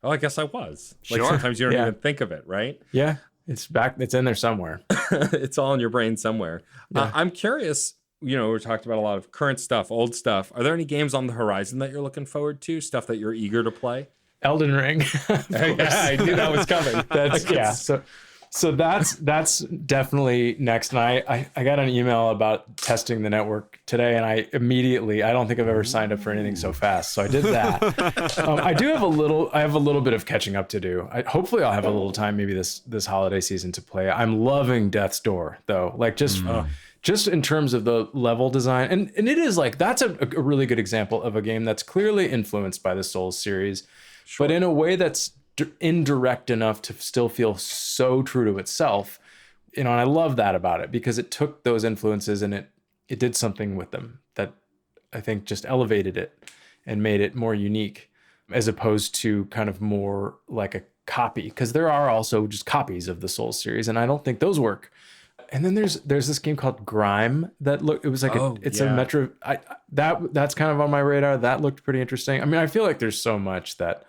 [SPEAKER 2] oh, I guess I was. Like sometimes you don't even think of it, right?
[SPEAKER 3] Yeah. It's in there somewhere.
[SPEAKER 2] It's all in your brain somewhere. Yeah. I'm curious, we talked about a lot of current stuff, old stuff. Are there any games on the horizon that you're looking forward to? Stuff that you're eager to play?
[SPEAKER 3] Elden Ring.
[SPEAKER 2] I knew that was coming.
[SPEAKER 3] So that's definitely next. And I got an email about testing the network today, and I don't think I've ever signed up for anything so fast. So I did that. I have a little bit of catching up to do. Hopefully I'll have a little time maybe this holiday season to play. I'm loving Death's Door though. Like just in terms of the level design. And it is like, that's a really good example of a game that's clearly influenced by the Souls series, but in a way that's indirect enough to still feel so true to itself. And I love that about it because it took those influences and it did something with them that I think just elevated it and made it more unique as opposed to kind of more like a copy, because there are also just copies of the Souls series and I don't think those work. And then there's this game called Grime that it was like a Metro. That's kind of on my radar. That looked pretty interesting. I mean, I feel like there's so much that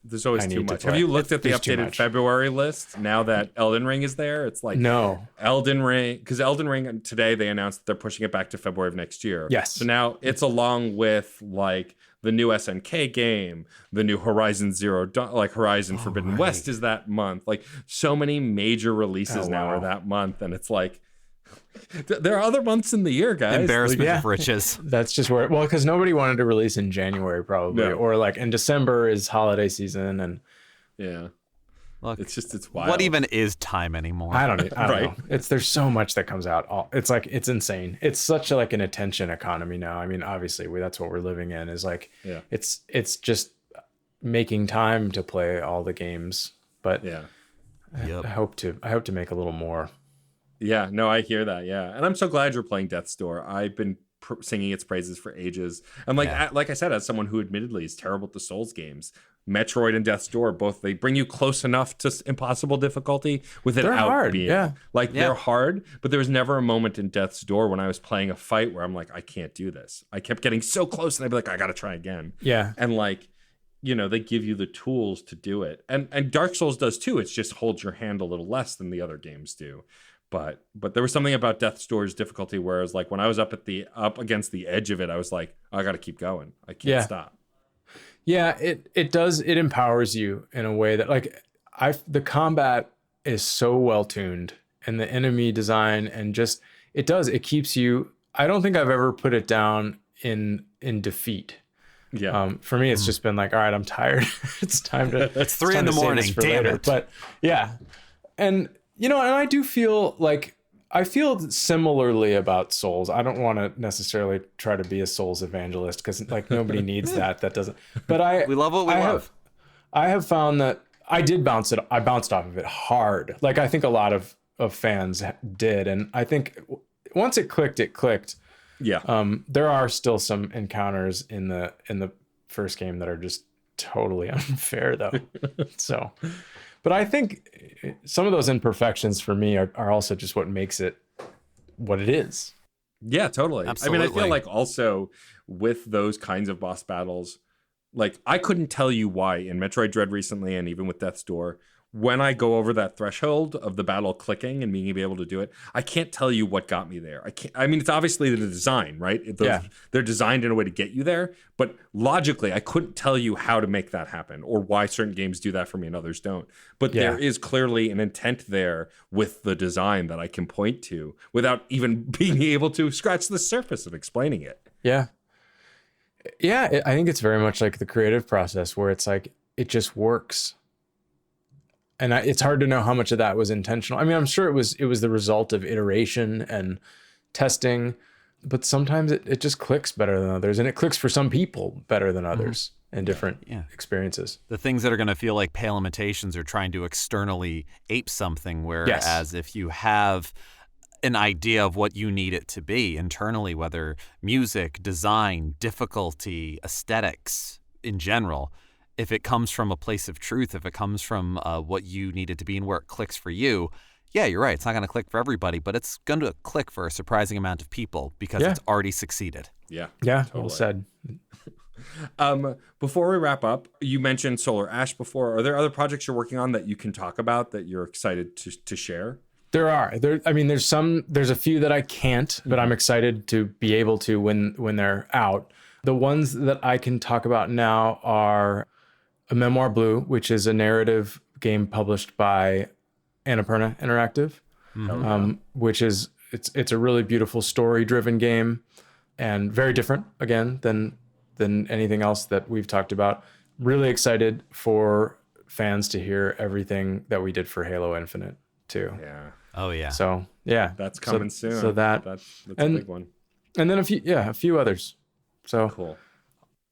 [SPEAKER 2] there's always too much. Have you looked at the updated February list now that Elden Ring is there? It's like
[SPEAKER 3] no
[SPEAKER 2] Elden Ring, because Elden Ring today they announced that they're pushing it back to February of next year.
[SPEAKER 3] Yes.
[SPEAKER 2] So now it's along with like the new SNK game, the new Horizon Horizon Forbidden West is that month. Like so many major releases now are that month, and it's like there are other months in the year, guys.
[SPEAKER 1] Embarrassment of riches.
[SPEAKER 3] That's just where, because nobody wanted to release in January probably, or like in December is holiday season, and
[SPEAKER 1] look,
[SPEAKER 2] it's wild.
[SPEAKER 1] What even is time anymore?
[SPEAKER 3] I don't know. There's so much that comes out. It's insane. It's such like an attention economy now. I mean, obviously that's what we're living in. Is like it's just making time to play all the games. But I hope to make a little more.
[SPEAKER 2] Yeah, no, I hear that. Yeah, and I'm so glad you're playing Death's Door. I've been singing its praises for ages. And like I said, as someone who admittedly is terrible at the Souls games, Metroid and Death's Door, both they bring you close enough to impossible difficulty without being they're hard. But there was never a moment in Death's Door when I was playing a fight where I'm like, I can't do this. I kept getting so close, and I'd be like, I got to try again.
[SPEAKER 3] Yeah,
[SPEAKER 2] and like. They give you the tools to do it. And Dark Souls does too. It's just holds your hand a little less than the other games do. But there was something about Death's Door's difficulty where it was like when I was up against the edge of it, I was like, I got to keep going. I can't stop.
[SPEAKER 3] Yeah, it does. It empowers you in a way that like the combat is so well tuned, and the enemy design, and just it keeps you. I don't think I've ever put it down in defeat.
[SPEAKER 2] Yeah.
[SPEAKER 3] For me, it's just been like, all right, I'm tired. It's time to.
[SPEAKER 1] It's 3 a.m. Damn it.
[SPEAKER 3] But yeah, and and I do feel like I feel similarly about Souls. I don't want to necessarily try to be a Souls evangelist because like nobody needs that. That doesn't. But
[SPEAKER 1] we love what we love.
[SPEAKER 3] I have found that I bounced off of it hard. Like I think a lot of fans did, and I think once it clicked.
[SPEAKER 2] Yeah.
[SPEAKER 3] There are still some encounters in the first game that are just totally unfair though. So, but I think some of those imperfections for me are also just what makes it what it is.
[SPEAKER 2] Yeah, totally.
[SPEAKER 1] Absolutely.
[SPEAKER 2] I mean, I feel like also with those kinds of boss battles, like I couldn't tell you why in Metroid Dread recently, and even with Death's Door, when I go over that threshold of the battle clicking and being able to do it, I can't tell you what got me there. I mean, it's obviously the design, right? They're designed in a way to get you there, but logically, I couldn't tell you how to make that happen or why certain games do that for me and others don't. But there is clearly an intent there with the design that I can point to without even being able to scratch the surface of explaining it.
[SPEAKER 3] Yeah. Yeah, I think it's very much like the creative process where it's like, it just works. And it's hard to know how much of that was intentional. I mean, I'm sure it was the result of iteration and testing, but sometimes it just clicks better than others. And it clicks for some people better than others in different experiences.
[SPEAKER 1] The things that are going to feel like pale imitations are trying to externally ape something, whereas if you have an idea of what you need it to be internally, whether music, design, difficulty, aesthetics in general, if it comes from a place of truth, if it comes from what you need it to be and where it clicks for you, yeah, you're right. It's not going to click for everybody, but it's going to click for a surprising amount of people because it's already succeeded.
[SPEAKER 2] Yeah.
[SPEAKER 3] Yeah,
[SPEAKER 2] totally.
[SPEAKER 3] well said.
[SPEAKER 2] Before we wrap up, you mentioned Solar Ash before. Are there other projects you're working on that you can talk about that you're excited to share?
[SPEAKER 3] There are. There's a few that I can't, but I'm excited to be able to when they're out. The ones that I can talk about now are A Memoir Blue, which is a narrative game published by Annapurna Interactive, which is it's a really beautiful story-driven game and very different again than anything else that we've talked about. Really excited for fans to hear everything that we did for Halo Infinite too.
[SPEAKER 2] Yeah.
[SPEAKER 1] Oh yeah.
[SPEAKER 3] So yeah,
[SPEAKER 2] that's coming soon.
[SPEAKER 3] So
[SPEAKER 2] that's a big one.
[SPEAKER 3] And then a few others. So
[SPEAKER 2] cool.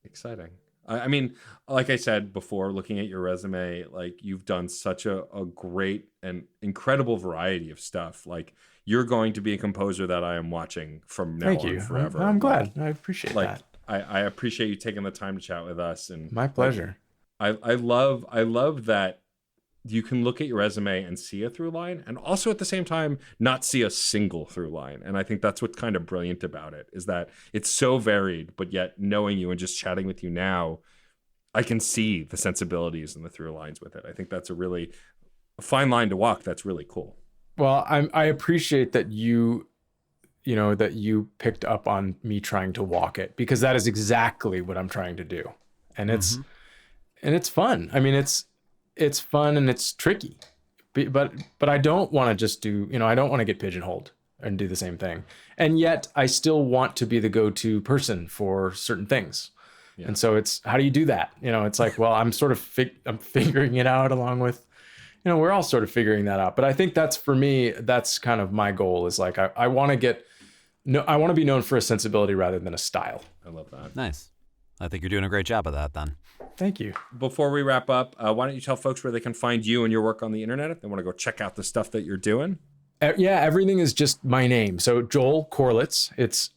[SPEAKER 2] Exciting. I mean, like I said before, looking at your resume, like you've done such a great and incredible variety of stuff. Like you're going to be a composer that I am watching from now on forever.
[SPEAKER 3] I'm glad. I appreciate that.
[SPEAKER 2] I appreciate you taking the time to chat with us. And
[SPEAKER 3] my pleasure.
[SPEAKER 2] I love that you can look at your resume and see a through line, and also at the same time not see a single through line. And I think that's what's kind of brilliant about it, is that it's so varied, but yet knowing you and just chatting with you now, I can see the sensibilities and the through lines with it. I think that's a fine line to walk. That's really cool. Well,
[SPEAKER 3] I appreciate that you picked up on me trying to walk it, because that is exactly what I'm trying to do. And it's fun. I mean, it's fun and it's tricky, but I don't want to just do, I don't want to get pigeonholed and do the same thing. And yet I still want to be the go-to person for certain things. Yeah. And so it's, how do you do that? It's like, well, I'm sort of, I'm figuring it out along with, we're all sort of figuring that out. But I think that's, for me, that's kind of my goal, is like, I want to be known for a sensibility rather than a style.
[SPEAKER 2] I love that.
[SPEAKER 1] Nice. I think you're doing a great job of that then.
[SPEAKER 3] Thank you.
[SPEAKER 2] Before we wrap up, why don't you tell folks where they can find you and your work on the internet if they want to go check out the stuff that you're doing?
[SPEAKER 3] Yeah, everything is just my name. So Joel Corelitz, it's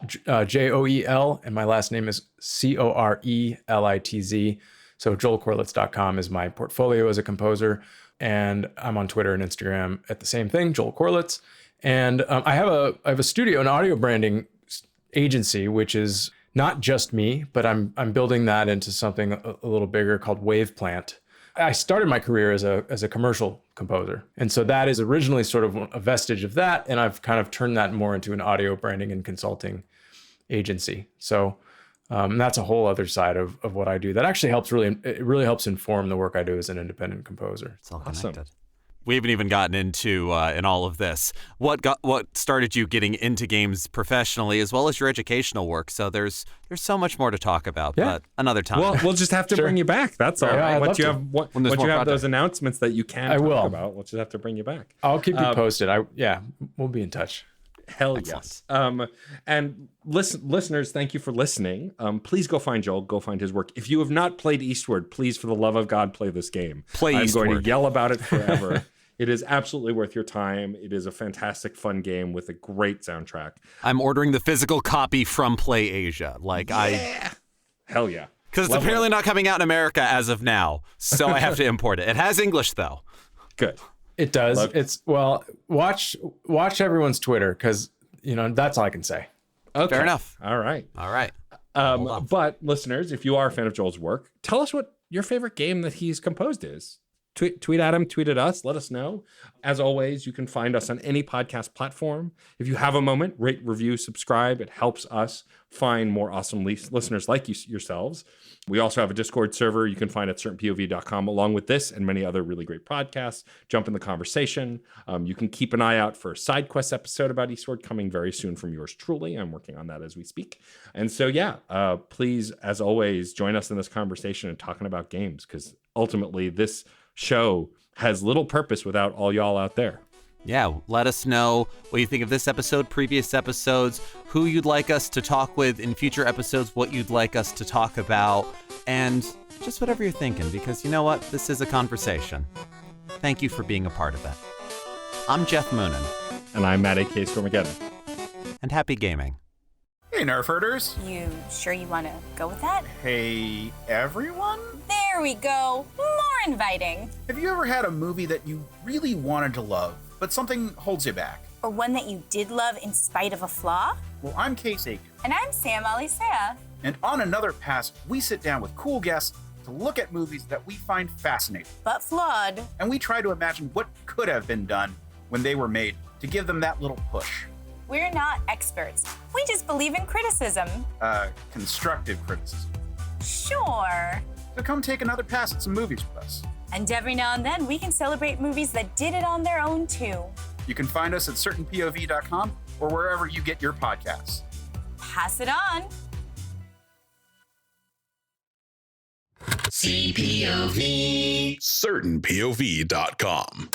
[SPEAKER 3] Joel, and my last name is Corelitz. So joelcorelitz.com is my portfolio as a composer. And I'm on Twitter and Instagram at the same thing, Joel Corelitz. And I have a studio, an audio branding agency, which is not just me, but I'm building that into something a little bigger called Wave Plant. I started my career as a commercial composer. And so that is originally sort of a vestige of that. And I've kind of turned that more into an audio branding and consulting agency. So that's a whole other side of what I do. That actually really helps inform the work I do as an independent composer.
[SPEAKER 1] It's all connected. Awesome. We haven't even gotten into in all of this what started you getting into games professionally, as well as your educational work. So there's so much more to talk about, but another time.
[SPEAKER 2] Well, we'll just have to bring you back. That's all.
[SPEAKER 3] Yeah,
[SPEAKER 2] once you have those announcements that you can talk about, we'll just have to bring you back.
[SPEAKER 3] I'll keep you posted. We'll be in touch.
[SPEAKER 2] Hell yes. And listeners, thank you for listening. Please go find Joel. Go find his work. If you have not played Eastward, please, for the love of God, play this game. I'm going to yell about it forever. It is absolutely worth your time. It is a fantastic, fun game with a great soundtrack.
[SPEAKER 1] I'm ordering the physical copy from PlayAsia.
[SPEAKER 2] Hell yeah.
[SPEAKER 1] Because it's apparently not coming out in America as of now, so I have to import it. It has English, though.
[SPEAKER 2] Good.
[SPEAKER 3] It does. Watch everyone's Twitter, because that's all I can say.
[SPEAKER 2] Okay.
[SPEAKER 1] Fair enough.
[SPEAKER 2] All right.
[SPEAKER 1] But
[SPEAKER 2] listeners, if you are a fan of Joel's work, tell us what your favorite game that he's composed is. Tweet at him, tweet at us, let us know. As always, you can find us on any podcast platform. If you have a moment, rate, review, subscribe. It helps us find more awesome listeners like yourselves. We also have a Discord server you can find at certainpov.com, along with this and many other really great podcasts. Jump in the conversation. You can keep an eye out for a side quest episode about Eastward coming very soon from yours truly. I'm working on that as we speak. And so, please, as always, join us in this conversation and talking about games, because ultimately this show has little purpose without all y'all out there.
[SPEAKER 1] Yeah, let us know what you think of this episode, previous episodes, who you'd like us to talk with in future episodes, what you'd like us to talk about, and just whatever you're thinking, because you know what? This is a conversation. Thank you for being a part of it. I'm Geoff Moonen.
[SPEAKER 2] And I'm Matt A.K. Stormageddon.
[SPEAKER 1] And happy gaming.
[SPEAKER 4] Hey, Nerf herders.
[SPEAKER 5] You sure you want to go with that?
[SPEAKER 4] Hey, everyone?
[SPEAKER 5] There
[SPEAKER 4] There we go. More inviting.
[SPEAKER 5] Have you ever had a movie that you really wanted to love, but something holds you back?
[SPEAKER 4] Or one that you did love in spite of a flaw?
[SPEAKER 5] Well, I'm Case Aiken.
[SPEAKER 4] And I'm Sam Alisea.
[SPEAKER 5] And on Another Pass, we sit down with cool guests to look at movies that we find fascinating.
[SPEAKER 4] But flawed.
[SPEAKER 5] And we try to imagine what could have been done when they were made to give them that little push.
[SPEAKER 4] We're not experts. We just believe in criticism.
[SPEAKER 5] Constructive criticism.
[SPEAKER 4] Sure.
[SPEAKER 5] So come take another pass at some movies with us.
[SPEAKER 4] And every now and then, we can celebrate movies that did it on their own, too.
[SPEAKER 5] You can find us at certainpov.com or wherever you get your podcasts.
[SPEAKER 4] Pass it on.
[SPEAKER 6] CPOV.
[SPEAKER 7] certainpov.com.